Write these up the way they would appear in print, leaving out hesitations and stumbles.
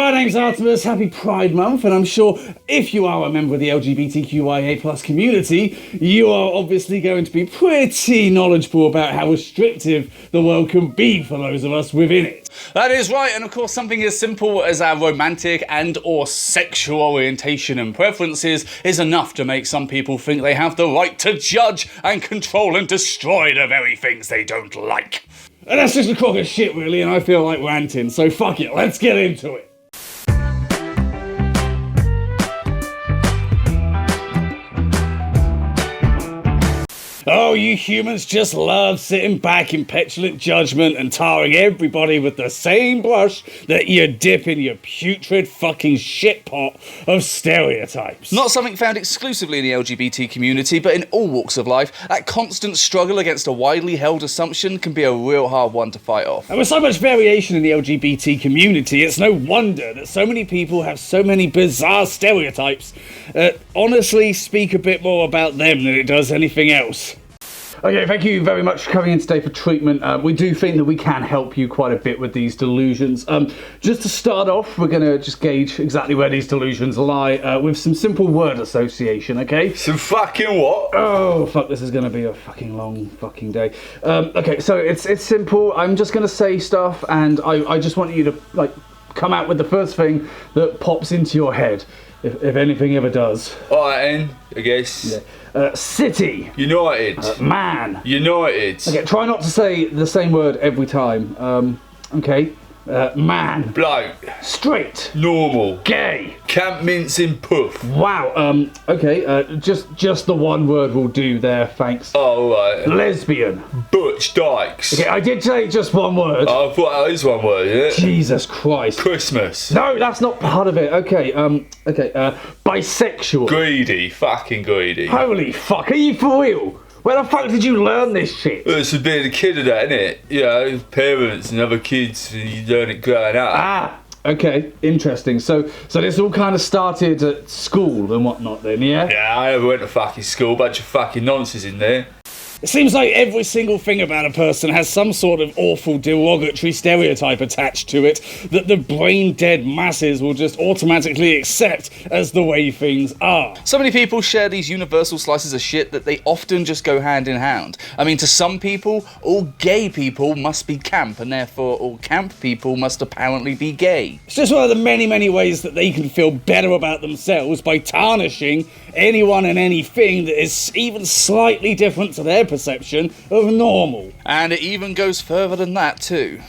My name's Artemis, happy Pride Month, and I'm sure if you are a member of the LGBTQIA+ community, you are obviously going to be pretty knowledgeable about how restrictive the world can be for those of us within it. That is right, and of course something as simple as our romantic and or sexual orientation and preferences is enough to make some people think they have the right to judge and control and destroy the very things they don't like. And that's just a crock of shit really, and I feel like ranting, so fuck it, let's get into it. Oh, you humans just love sitting back in petulant judgment and tarring everybody with the same brush that you dip in your putrid fucking shit pot of stereotypes. Not something found exclusively in the LGBT community, but in all walks of life, that constant struggle against a widely held assumption can be a real hard one to fight off. And with so much variation in the LGBT community, it's no wonder that so many people have so many bizarre stereotypes that honestly speak a bit more about them than it does anything else. Okay, thank you very much for coming in today for treatment. We do think that we can help you quite a bit with these delusions. Just to start off, we're going to just gauge exactly where these delusions lie with some simple word association, okay? Some fucking what? Oh, fuck, this is going to be a fucking long fucking day. Okay, so it's simple. I'm just going to say stuff, and I just want you to, like, come out with the first thing that pops into your head, if anything ever does. Alright then, I guess. Yeah. City. United. Man. United. Okay, try not to say the same word every time. Okay. Man. Bloke. Straight. Normal. Gay. Camp mincing puff. Wow. Okay. Just the one word will do there. Thanks. Oh, right. Lesbian. Butch Dykes. Okay, I did say just one word. Oh, I thought that is one word, yeah? Jesus Christ. Christmas. No, that's not part of it. Okay. Bisexual. Greedy. Fucking greedy. Holy fuck, are you for real? Where the fuck did you learn this shit? Well, it's a bit of a kid of that, innit? You know, parents and other kids, and you learn it growing up. Ah, okay, interesting. So this all kind of started at school and whatnot then, yeah? Yeah, I never went to fucking school, bunch of fucking nonsense in there. It seems like every single thing about a person has some sort of awful derogatory stereotype attached to it that the brain-dead masses will just automatically accept as the way things are. So many people share these universal slices of shit that they often just go hand in hand. I mean, to some people, all gay people must be camp, and therefore all camp people must apparently be gay. It's just one of the many, many ways that they can feel better about themselves by tarnishing anyone and anything that is even slightly different to their perception of normal. And it even goes further than that too.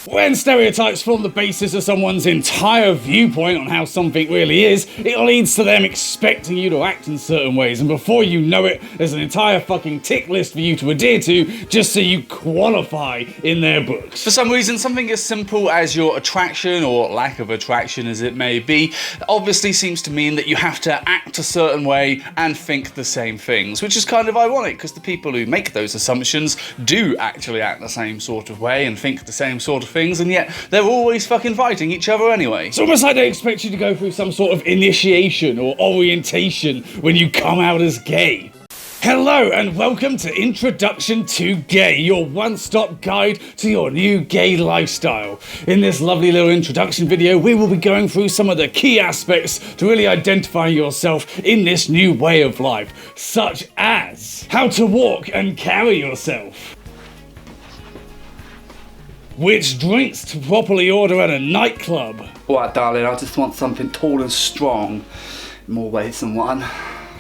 When stereotypes form the basis of someone's entire viewpoint on how something really is, it leads to them expecting you to act in certain ways, and before you know it, there's an entire fucking tick list for you to adhere to just so you qualify in their books. For some reason, something as simple as your attraction, or lack of attraction as it may be, obviously seems to mean that you have to act a certain way and think the same things, which is kind of ironic, because the people who make those assumptions do actually act the same sort of way and think the same sort of things, and yet they're always fucking fighting each other anyway. It's almost like they expect you to go through some sort of initiation or orientation when you come out as gay. Hello and welcome to Introduction to Gay, your one-stop guide to your new gay lifestyle. In this lovely little introduction video, we will be going through some of the key aspects to really identify yourself in this new way of life, such as how to walk and carry yourself, which drinks to properly order at a nightclub. Alright darling, I just want something tall and strong, in more ways than one.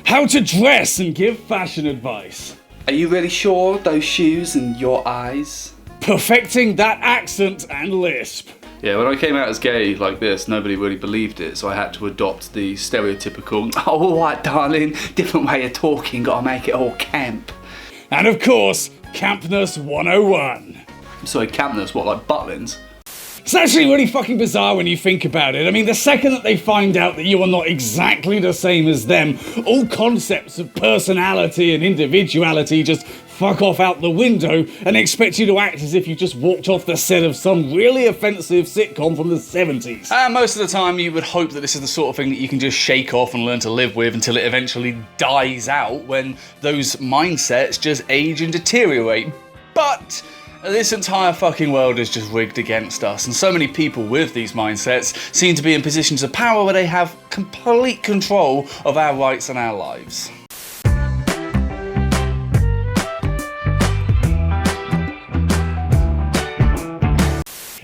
How to dress and give fashion advice. Are you really sure those shoes and your eyes? Perfecting that accent and lisp. Yeah, when I came out as gay like this, nobody really believed it, so I had to adopt the stereotypical, oh alright darling, different way of talking, gotta make it all camp. And of course, Campness 101. Sorry, campness, what, like Butlins? It's actually really fucking bizarre when you think about it. I mean, the second that they find out that you are not exactly the same as them, all concepts of personality and individuality just fuck off out the window and expect you to act as if you just walked off the set of some really offensive sitcom from the 70s. Most of the time you would hope that this is the sort of thing that you can just shake off and learn to live with until it eventually dies out when those mindsets just age and deteriorate. But this entire fucking world is just rigged against us, and so many people with these mindsets seem to be in positions of power where they have complete control of our rights and our lives.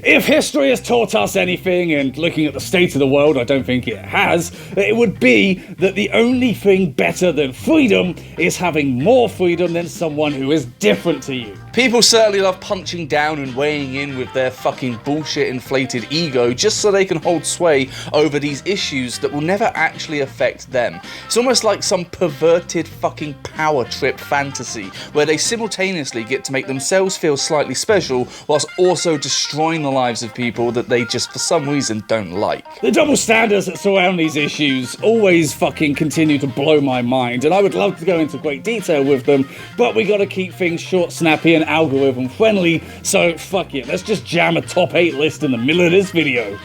If history has taught us anything, and looking at the state of the world, I don't think it has, it would be that the only thing better than freedom is having more freedom than someone who is different to you. People certainly love punching down and weighing in with their fucking bullshit inflated ego just so they can hold sway over these issues that will never actually affect them. It's almost like some perverted fucking power trip fantasy where they simultaneously get to make themselves feel slightly special whilst also destroying the lives of people that they just for some reason don't like. The double standards that surround these issues always fucking continue to blow my mind, and I would love to go into great detail with them, but we gotta keep things short, snappy, and algorithm friendly, so fuck it, let's just jam a top 8 list in the middle of this video.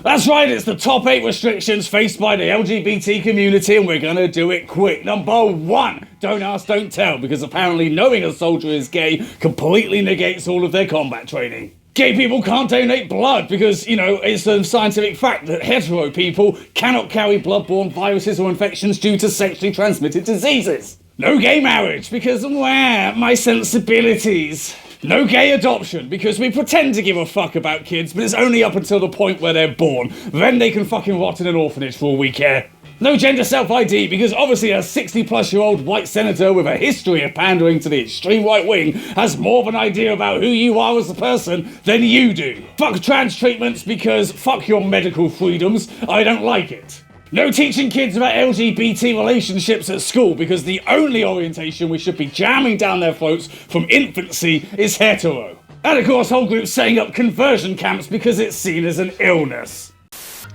That's right, it's the top 8 restrictions faced by the LGBT community, and we're gonna do it quick. Number 1, don't ask, don't tell, because apparently knowing a soldier is gay completely negates all of their combat training. Gay people can't donate blood because, it's a scientific fact that hetero people cannot carry bloodborne viruses or infections due to sexually transmitted diseases. No gay marriage because, my sensibilities. No gay adoption because we pretend to give a fuck about kids, but it's only up until the point where they're born. Then they can fucking rot in an orphanage for all we care. No gender self-ID because obviously a 60-plus-year-old white senator with a history of pandering to the extreme right wing has more of an idea about who you are as a person than you do. Fuck trans treatments because fuck your medical freedoms, I don't like it. No teaching kids about LGBT relationships at school because the only orientation we should be jamming down their throats from infancy is hetero. And of course whole groups setting up conversion camps because it's seen as an illness.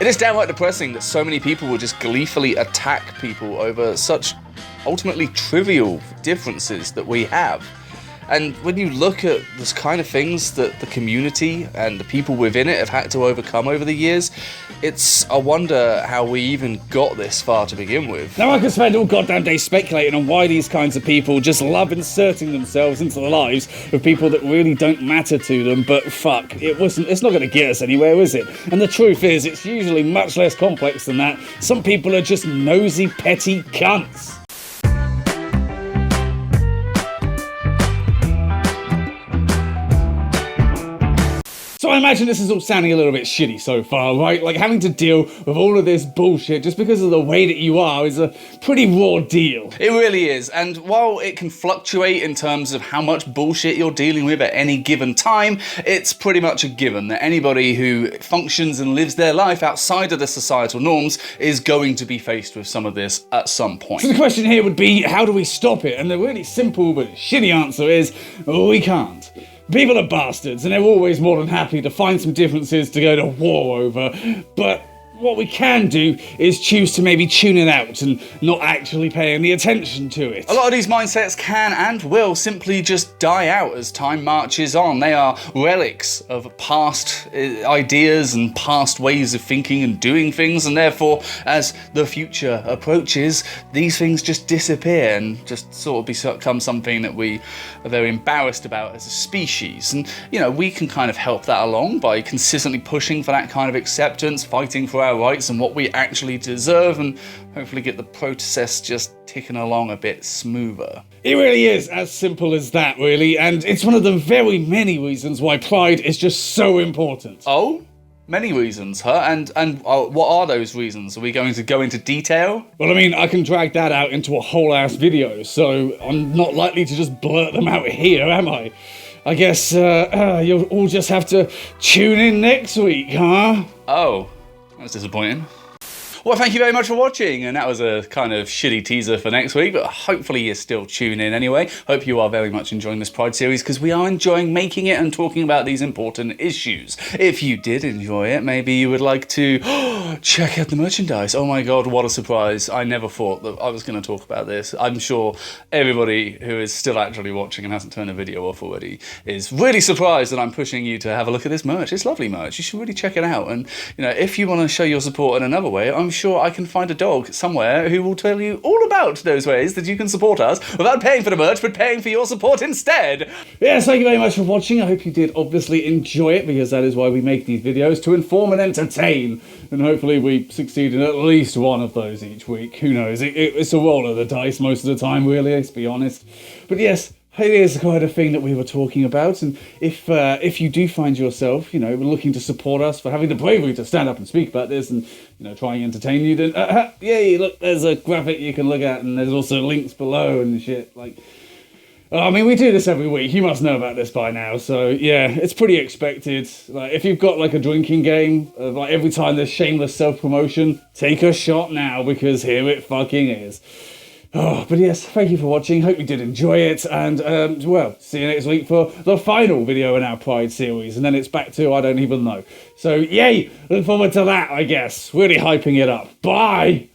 It is downright depressing that so many people will just gleefully attack people over such ultimately trivial differences that we have. And when you look at this kind of things that the community and the people within it have had to overcome over the years, it's a wonder how we even got this far to begin with. Now I could spend all goddamn day speculating on why these kinds of people just love inserting themselves into the lives of people that really don't matter to them, but fuck, it's not going to get us anywhere, is it? And the truth is, it's usually much less complex than that. Some people are just nosy, petty cunts. So I imagine this is all sounding a little bit shitty so far, right? Like having to deal with all of this bullshit just because of the way that you are is a pretty raw deal. It really is, and while it can fluctuate in terms of how much bullshit you're dealing with at any given time, it's pretty much a given that anybody who functions and lives their life outside of the societal norms is going to be faced with some of this at some point. So the question here would be, how do we stop it? And the really simple but shitty answer is, we can't. People are bastards, and they're always more than happy to find some differences to go to war over, but what we can do is choose to maybe tune it out and not actually pay any attention to it. A lot of these mindsets can and will simply just die out as time marches on. They are relics of past ideas and past ways of thinking and doing things, and therefore, as the future approaches, these things just disappear and just sort of become something that we are very embarrassed about as a species. And, we can kind of help that along by consistently pushing for that kind of acceptance, fighting for our rights and what we actually deserve, and hopefully get the process just ticking along a bit smoother. It really is as simple as that, really, and it's one of the very many reasons why pride is just so important. Oh? Many reasons, huh? And what are those reasons? Are we going to go into detail? Well, I mean, I can drag that out into a whole-ass video, so I'm not likely to just blurt them out here, am I? I guess you'll all just have to tune in next week, huh? Oh. That's disappointing. Well, thank you very much for watching, and that was a kind of shitty teaser for next week, but hopefully you still tune in anyway. Hope you are very much enjoying this Pride series, because we are enjoying making it and talking about these important issues. If you did enjoy it, maybe you would like to check out the merchandise. Oh my god, what a surprise. I never thought that I was going to talk about this. I'm sure everybody who is still actually watching and hasn't turned the video off already is really surprised that I'm pushing you to have a look at this merch. It's lovely merch. You should really check it out. And, you know, if you want to show your support in another way, I'm sure I can find a dog somewhere who will tell you all about those ways that you can support us without paying for the merch, but paying for your support instead. Yes, thank you very much for watching. I hope you did obviously enjoy it, because that is why we make these videos, to inform and entertain. And hopefully we succeed in at least one of those each week. Who knows? It's a roll of the dice most of the time, really, let's be honest. But yes, it is quite a thing that we were talking about, and if you do find yourself, you know, looking to support us for having the bravery to stand up and speak about this and, you know, try and entertain you, then, yay, look, there's a graphic you can look at, and there's also links below and shit, like... I mean, we do this every week. You must know about this by now. So, yeah, it's pretty expected. Like, if you've got, like, a drinking game, like, every time there's shameless self-promotion, take a shot now, because here it fucking is. Oh, but yes, thank you for watching. Hope you did enjoy it. And, well, see you next week for the final video in our Pride series. And then it's back to I don't even know. So, yay! Look forward to that, I guess. Really hyping it up. Bye!